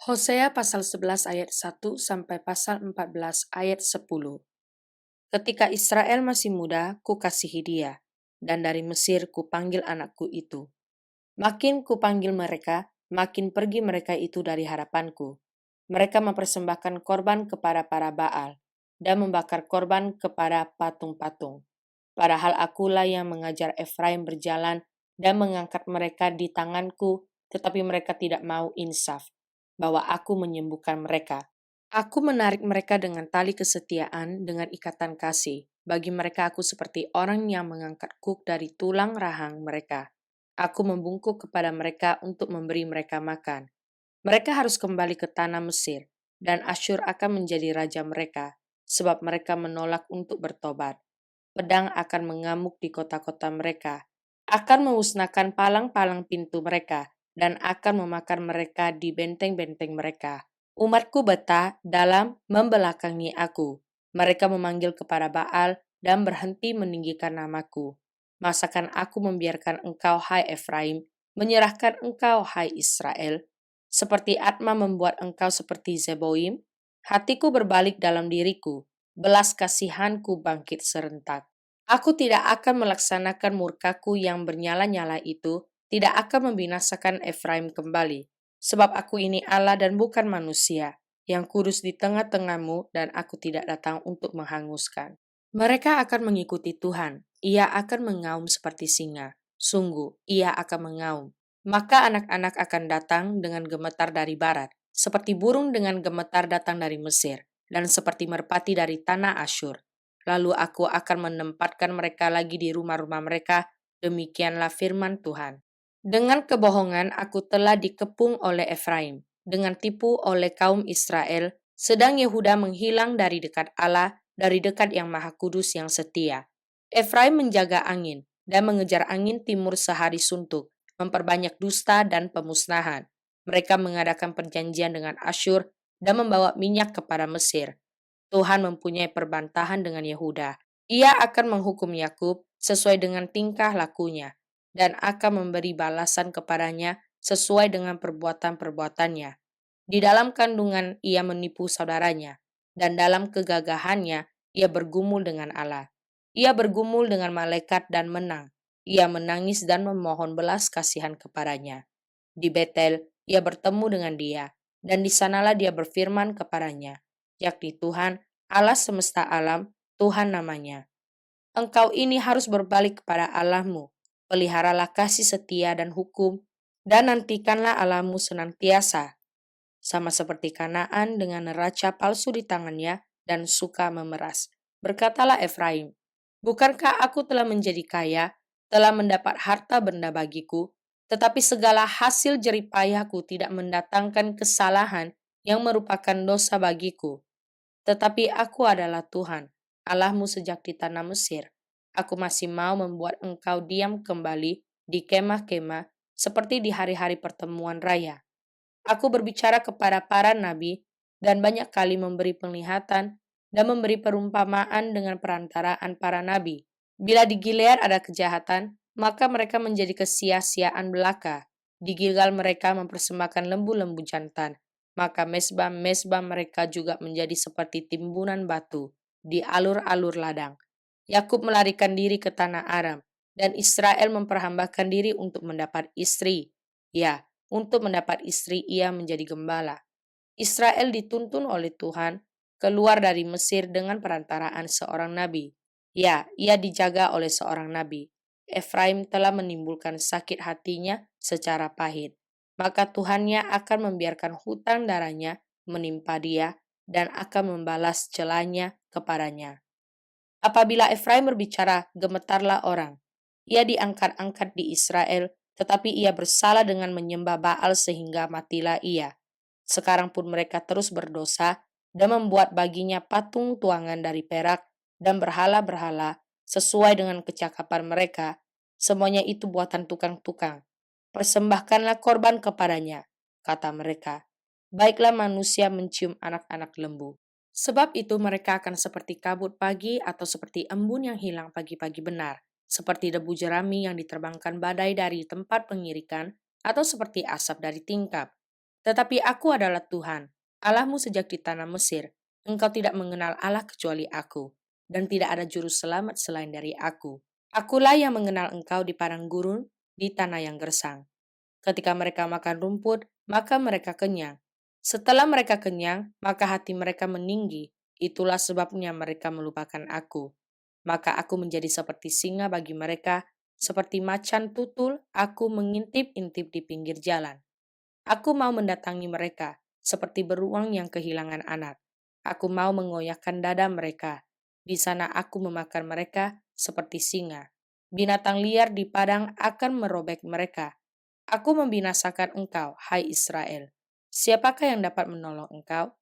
Hosea pasal 11 ayat 1 sampai pasal 14 ayat 10. Ketika Israel masih muda, kukasihi dia, dan dari Mesir kupanggil anakku itu. Makin kupanggil mereka, makin pergi mereka itu dari harapanku. Mereka mempersembahkan korban kepada para Baal, dan membakar korban kepada patung-patung. Padahal akulah yang mengajar Efraim berjalan dan mengangkat mereka di tanganku, tetapi mereka tidak mau insaf, bahwa aku menyembuhkan mereka. Aku menarik mereka dengan tali kesetiaan, dengan ikatan kasih. Bagi mereka aku seperti orang yang mengangkat kuk dari tulang rahang mereka. Aku membungkuk kepada mereka untuk memberi mereka makan. Mereka harus kembali ke tanah Mesir, dan Asyur akan menjadi raja mereka, sebab mereka menolak untuk bertobat. Pedang akan mengamuk di kota-kota mereka, akan memusnahkan palang-palang pintu mereka, dan akan memakan mereka di benteng-benteng mereka. Umatku betah dalam membelakangi aku. Mereka memanggil kepada Baal dan berhenti meninggikan namaku. Masakan aku membiarkan engkau, hai Efraim, menyerahkan engkau, hai Israel? Seperti Atma membuat engkau seperti Zeboim? Hatiku berbalik dalam diriku, belas kasihanku bangkit serentak. Aku tidak akan melaksanakan murkaku yang bernyala-nyala itu, tidak akan membinasakan Efraim kembali. Sebab aku ini Allah dan bukan manusia, yang kudus di tengah-tengahmu dan aku tidak datang untuk menghanguskan. Mereka akan mengikuti Tuhan, ia akan mengaum seperti singa. Sungguh, ia akan mengaum. Maka anak-anak akan datang dengan gemetar dari barat, seperti burung dengan gemetar datang dari Mesir, dan seperti merpati dari tanah Asyur. Lalu aku akan menempatkan mereka lagi di rumah-rumah mereka, demikianlah firman Tuhan. Dengan kebohongan aku telah dikepung oleh Efraim, dengan tipu oleh kaum Israel, sedang Yehuda menghilang dari dekat Allah, dari dekat yang Maha Kudus yang setia. Efraim menjaga angin, dan mengejar angin timur sehari suntuk, memperbanyak dusta dan pemusnahan. Mereka mengadakan perjanjian dengan Asyur dan membawa minyak kepada Mesir. Tuhan mempunyai perbantahan dengan Yehuda. Ia akan menghukum Yakub sesuai dengan tingkah lakunya dan akan memberi balasan kepadanya sesuai dengan perbuatan-perbuatannya. Di dalam kandungan ia menipu saudaranya, dan dalam kegagahannya ia bergumul dengan Allah. Ia bergumul dengan malaikat dan menang. Ia menangis dan memohon belas kasihan kepadanya. Di Betel ia bertemu dengan dia, dan di sanalah dia berfirman kepadanya, yakni Tuhan, Allah semesta alam, Tuhan namanya. Engkau ini harus berbalik kepada Allahmu, peliharalah kasih setia dan hukum, dan nantikanlah Allahmu senantiasa, sama seperti Kanaan dengan neraca palsu di tangannya dan suka memeras. Berkatalah Efraim, bukankah aku telah menjadi kaya, telah mendapat harta benda bagiku, tetapi segala hasil jeripayahku tidak mendatangkan kesalahan yang merupakan dosa bagiku. Tetapi aku adalah Tuhan, Allahmu sejak di tanah Mesir. Aku masih mau membuat engkau diam kembali di kemah-kemah seperti di hari-hari pertemuan raya. Aku berbicara kepada para nabi dan banyak kali memberi penglihatan dan memberi perumpamaan dengan perantaraan para nabi. Bila di Gilead ada kejahatan, maka mereka menjadi kesia-siaan belaka. Di Gilgal mereka mempersembahkan lembu-lembu jantan, maka mesbah-mesbah mereka juga menjadi seperti timbunan batu di alur-alur ladang. Yakub melarikan diri ke tanah Aram, dan Israel memperhambakan diri untuk mendapat istri. Ya, untuk mendapat istri ia menjadi gembala. Israel dituntun oleh Tuhan keluar dari Mesir dengan perantaraan seorang nabi. Ya, ia dijaga oleh seorang nabi. Efraim telah menimbulkan sakit hatinya secara pahit. Maka Tuhannya akan membiarkan hutang darahnya menimpa dia dan akan membalas celanya kepadanya. Apabila Efraim berbicara, gemetarlah orang. Ia diangkat-angkat di Israel, tetapi ia bersalah dengan menyembah Baal sehingga matilah ia. Sekarang pun mereka terus berdosa dan membuat baginya patung tuangan dari perak dan berhala-berhala sesuai dengan kecakapan mereka. Semuanya itu buatan tukang-tukang. Persembahkanlah korban kepadanya, kata mereka. Baiklah manusia mencium anak-anak lembu. Sebab itu mereka akan seperti kabut pagi atau seperti embun yang hilang pagi-pagi benar, seperti debu jerami yang diterbangkan badai dari tempat pengirikan, atau seperti asap dari tingkap. Tetapi aku adalah Tuhan, Allahmu sejak di tanah Mesir. Engkau tidak mengenal Allah kecuali aku, dan tidak ada juru selamat selain dari aku. Akulah yang mengenal engkau di padang gurun, di tanah yang gersang. Ketika mereka makan rumput, maka mereka kenyang. Setelah mereka kenyang, maka hati mereka meninggi. Itulah sebabnya mereka melupakan aku. Maka aku menjadi seperti singa bagi mereka, seperti macan tutul, aku mengintip-intip di pinggir jalan. Aku mau mendatangi mereka, seperti beruang yang kehilangan anak. Aku mau mengoyakkan dada mereka. Di sana aku memakan mereka seperti singa. Binatang liar di padang akan merobek mereka. Aku membinasakan engkau, hai Israel. Siapakah yang dapat menolong engkau?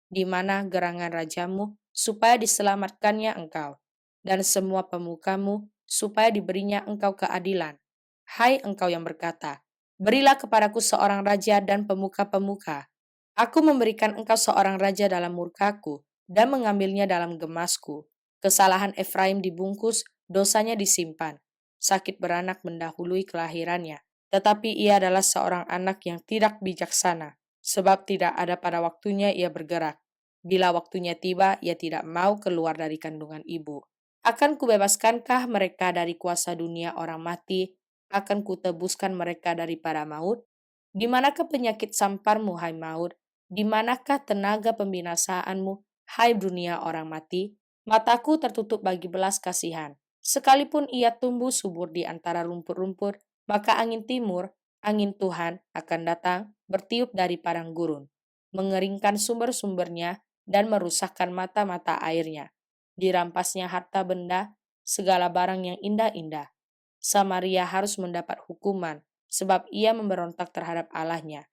Di mana gerangan rajamu, supaya diselamatkannya engkau, dan semua pemukamu, supaya diberinya engkau keadilan. Hai engkau yang berkata, berilah kepadaku seorang raja dan pemuka-pemuka. Aku memberikan engkau seorang raja dalam murkaku, dan mengambilnya dalam gemasku. Kesalahan Efraim dibungkus, dosanya disimpan. Sakit beranak mendahului kelahirannya, tetapi ia adalah seorang anak yang tidak bijaksana, sebab tidak ada pada waktunya ia bergerak. Bila waktunya tiba, ia tidak mau keluar dari kandungan ibu. Akan kubebaskankah mereka dari kuasa dunia orang mati? Akan kutebuskan mereka daripada maut? Di manakah penyakit samparmu, hai maut? Di manakah tenaga pembinasaanmu, hai dunia orang mati? Mataku tertutup bagi belas kasihan. Sekalipun ia tumbuh subur di antara rumput-rumput, maka angin timur, angin Tuhan akan datang bertiup dari padang gurun, mengeringkan sumber-sumbernya dan merusakkan mata-mata airnya. Dirampasnya harta benda, segala barang yang indah-indah. Samaria harus mendapat hukuman, sebab ia memberontak terhadap Allahnya.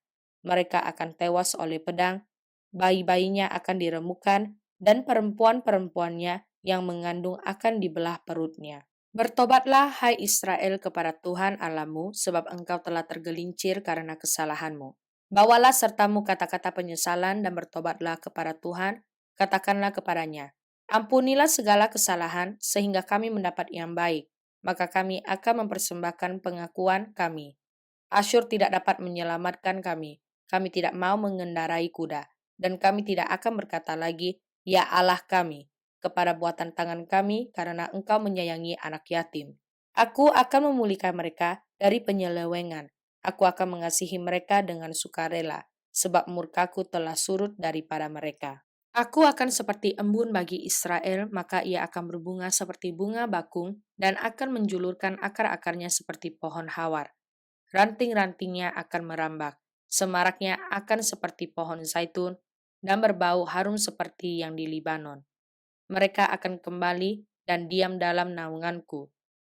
Mereka akan tewas oleh pedang, bayi-bayinya akan diremukan, dan perempuan-perempuannya yang mengandung akan dibelah perutnya. Bertobatlah, hai Israel, kepada Tuhan Allahmu, sebab engkau telah tergelincir karena kesalahanmu. Bawalah sertamu kata-kata penyesalan dan bertobatlah kepada Tuhan, katakanlah kepadanya, ampunilah segala kesalahan sehingga kami mendapat yang baik, maka kami akan mempersembahkan pengakuan kami. Asyur tidak dapat menyelamatkan kami tidak mau mengendarai kuda, dan kami tidak akan berkata lagi, ya Allah kami, kepada buatan tangan kami, karena engkau menyayangi anak yatim. Aku akan memulihkan mereka dari penyelewengan. Aku akan mengasihi mereka dengan sukarela, sebab murkaku telah surut daripada mereka. Aku akan seperti embun bagi Israel, maka ia akan berbunga seperti bunga bakung, dan akan menjulurkan akar-akarnya seperti pohon hawar. Ranting-rantingnya akan merambak, semaraknya akan seperti pohon zaitun, dan berbau harum seperti yang di Libanon. Mereka akan kembali dan diam dalam naunganku,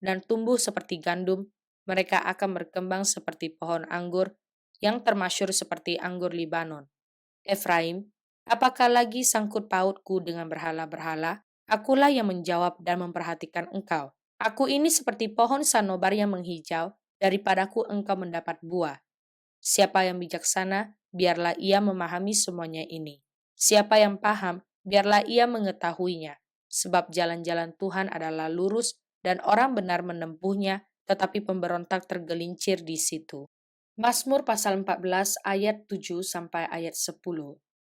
dan tumbuh seperti gandum. Mereka akan berkembang seperti pohon anggur, yang termasyur seperti anggur Libanon. Efraim, apakah lagi sangkut pautku dengan berhala-berhala? Akulah yang menjawab dan memperhatikan engkau. Aku ini seperti pohon sanobar yang menghijau, daripadaku engkau mendapat buah. Siapa yang bijaksana, biarlah ia memahami semuanya ini. Siapa yang paham, biarlah ia mengetahuinya. Sebab jalan-jalan Tuhan adalah lurus dan orang benar menempuhnya, tetapi pemberontak tergelincir di situ. Mazmur pasal 14 ayat 7 sampai ayat 10.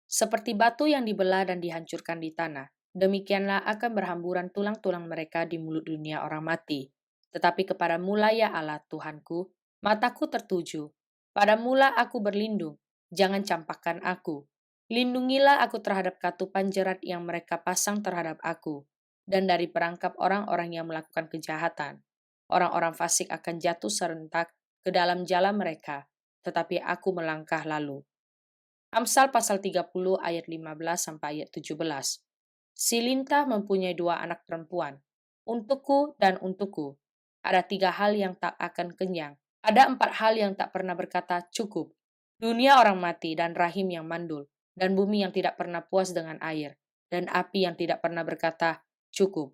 Seperti batu yang dibelah dan dihancurkan di tanah, demikianlah akan berhamburan tulang-tulang mereka di mulut dunia orang mati. Tetapi kepada mula ya Allah Tuhanku, mataku tertuju. Pada mula aku berlindung, jangan campakkan aku. Lindungilah aku terhadap katupan jerat yang mereka pasang terhadap aku, dan dari perangkap orang-orang yang melakukan kejahatan. Orang-orang fasik akan jatuh serentak ke dalam jalan mereka, tetapi aku melangkah lalu. Amsal pasal 30 ayat 15 sampai ayat 17. Si lintah mempunyai dua anak perempuan, untukku dan untukku. Ada tiga hal yang tak akan kenyang. Ada empat hal yang tak pernah berkata cukup. Dunia orang mati dan rahim yang mandul, dan bumi yang tidak pernah puas dengan air, dan api yang tidak pernah berkata cukup.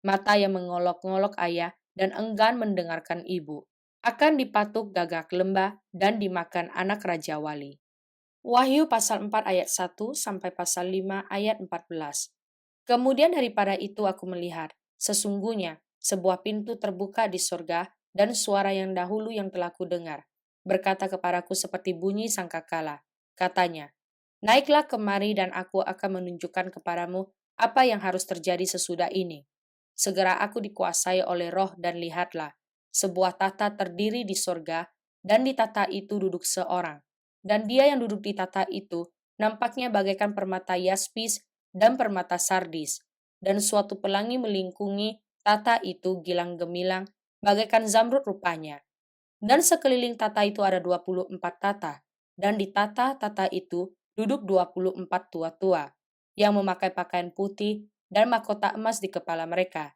Mata yang mengolok-ngolok ayah dan enggan mendengarkan ibu, akan dipatuk gagak lembah dan dimakan anak raja wali. Wahyu pasal 4 ayat 1 sampai pasal 5 ayat 14. Kemudian daripada itu aku melihat, sesungguhnya sebuah pintu terbuka di sorga, dan suara yang dahulu yang telah kudengar, berkata kepadaku seperti bunyi sangkakala, Katanya, "Naiklah kemari dan aku akan menunjukkan kepadamu apa yang harus terjadi sesudah ini." Segera aku dikuasai oleh roh dan lihatlah, sebuah tata terdiri di sorga, dan di tata itu duduk seorang. Dan dia yang duduk di tata itu nampaknya bagaikan permata yaspis dan permata sardis, dan suatu pelangi melingkungi tata itu gilang gemilang, bagaikan zamrud rupanya. Dan sekeliling tata itu ada 24 tata, dan di tata-tata itu duduk 24 tua-tua, yang memakai pakaian putih dan mahkota emas di kepala mereka.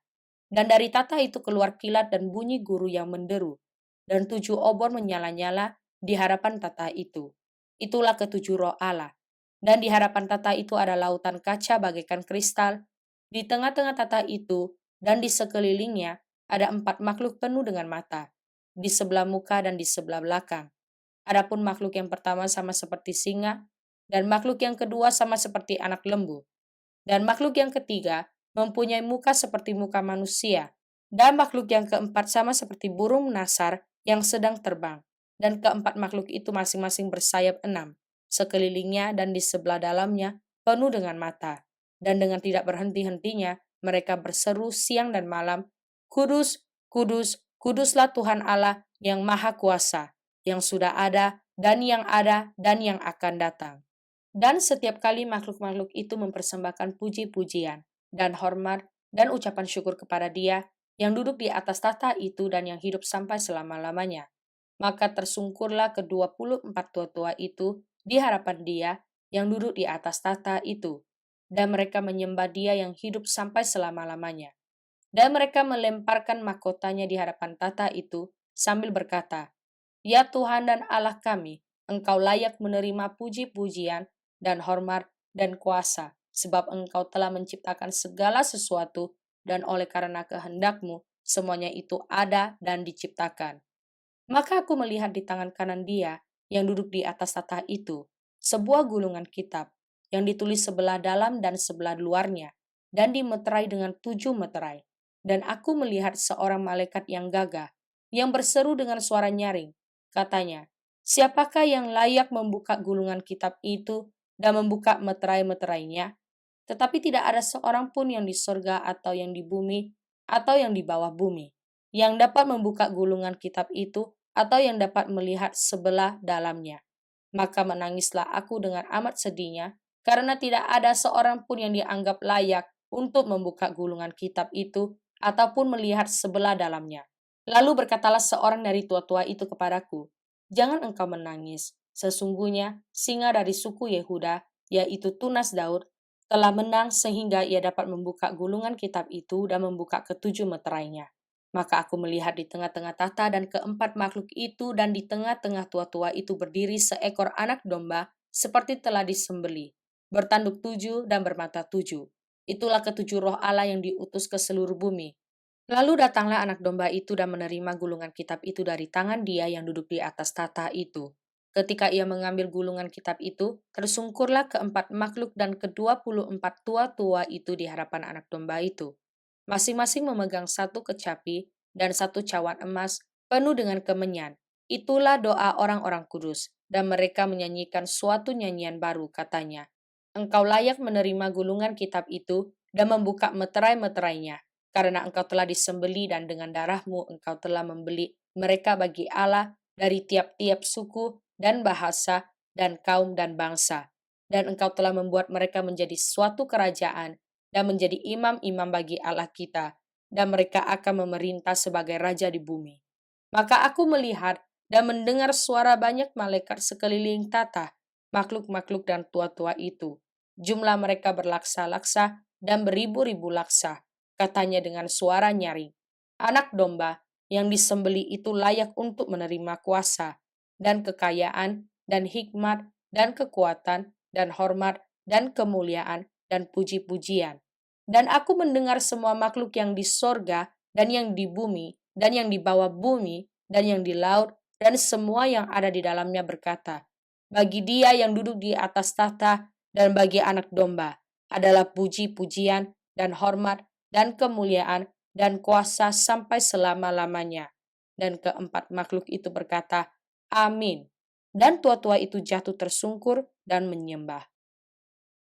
Dan dari tata itu keluar kilat dan bunyi guru yang menderu, dan 7 obor menyala-nyala di hadapan tata itu. Itulah ketujuh roh Allah. Dan di hadapan tata itu ada lautan kaca bagaikan kristal. Di tengah-tengah tata itu dan di sekelilingnya ada 4 makhluk penuh dengan mata, di sebelah muka dan di sebelah belakang. Adapun makhluk yang pertama sama seperti singa, dan makhluk yang kedua sama seperti anak lembu, dan makhluk yang ketiga mempunyai muka seperti muka manusia, dan makhluk yang keempat sama seperti burung nasar yang sedang terbang, dan keempat makhluk itu masing-masing bersayap 6, sekelilingnya dan di sebelah dalamnya penuh dengan mata, dan dengan tidak berhenti-hentinya mereka berseru siang dan malam, "Kudus, kudus, kuduslah Tuhan Allah yang Maha Kuasa, yang sudah ada dan yang akan datang." Dan setiap kali makhluk-makhluk itu mempersembahkan puji-pujian dan hormat dan ucapan syukur kepada Dia yang duduk di atas tahta itu dan yang hidup sampai selama-lamanya. Maka tersungkurlah ke-24 tua-tua itu di hadapan Dia yang duduk di atas tahta itu, dan mereka menyembah Dia yang hidup sampai selama-lamanya. Dan mereka melemparkan mahkotanya di hadapan tahta itu sambil berkata, "Ya Tuhan dan Allah kami, Engkau layak menerima puji-pujian dan hormat dan kuasa, sebab Engkau telah menciptakan segala sesuatu, dan oleh karena kehendak-Mu, semuanya itu ada dan diciptakan." Maka aku melihat di tangan kanan Dia yang duduk di atas tahta itu, sebuah gulungan kitab, yang ditulis sebelah dalam dan sebelah luarnya, dan dimeterai dengan 7 meterai. Dan aku melihat seorang malaikat yang gagah, yang berseru dengan suara nyaring. Katanya, "Siapakah yang layak membuka gulungan kitab itu dan membuka meterai-meterainya?" Tetapi tidak ada seorang pun yang di sorga atau yang di bumi atau yang di bawah bumi yang dapat membuka gulungan kitab itu atau yang dapat melihat sebelah dalamnya. Maka menangislah aku dengan amat sedihnya, karena tidak ada seorang pun yang dianggap layak untuk membuka gulungan kitab itu ataupun melihat sebelah dalamnya. Lalu berkatalah seorang dari tua-tua itu kepadaku, "Jangan engkau menangis. Sesungguhnya singa dari suku Yehuda, yaitu tunas Daud, telah menang sehingga ia dapat membuka gulungan kitab itu dan membuka ketujuh meterainya." Maka aku melihat di tengah-tengah tahta dan keempat makhluk itu, dan di tengah-tengah tua-tua itu berdiri seekor anak domba seperti telah disembeli, bertanduk 7 dan bermata 7. Itulah ketujuh roh Allah yang diutus ke seluruh bumi. Lalu datanglah anak domba itu dan menerima gulungan kitab itu dari tangan Dia yang duduk di atas tahta itu. Ketika ia mengambil gulungan kitab itu, tersungkurlah keempat makhluk dan ke-24 tua-tua itu di hadapan anak domba itu. Masing-masing memegang satu kecapi dan satu cawan emas penuh dengan kemenyan. Itulah doa orang-orang kudus, dan mereka menyanyikan suatu nyanyian baru, katanya, "Engkau layak menerima gulungan kitab itu dan membuka meterai-meterainya, karena engkau telah disembeli dan dengan darahmu engkau telah membeli mereka bagi Allah dari tiap-tiap suku dan bahasa dan kaum dan bangsa. Dan engkau telah membuat mereka menjadi suatu kerajaan dan menjadi imam-imam bagi Allah kita, dan mereka akan memerintah sebagai raja di bumi." Maka aku melihat dan mendengar suara banyak malaikat sekeliling tata, makhluk-makhluk dan tua-tua itu. Jumlah mereka berlaksa-laksa dan beribu-ribu laksa. Katanya dengan suara nyaring, "Anak domba yang disembeli itu layak untuk menerima kuasa dan kekayaan dan hikmat dan kekuatan dan hormat dan kemuliaan dan puji-pujian." Dan aku mendengar semua makhluk yang di sorga dan yang di bumi dan yang di bawah bumi dan yang di laut dan semua yang ada di dalamnya berkata, "Bagi Dia yang duduk di atas tahta dan bagi anak domba adalah puji-pujian dan hormat dan kemuliaan dan kuasa sampai selama-lamanya." Dan keempat makhluk itu berkata, "Amin." Dan tua-tua itu jatuh tersungkur dan menyembah.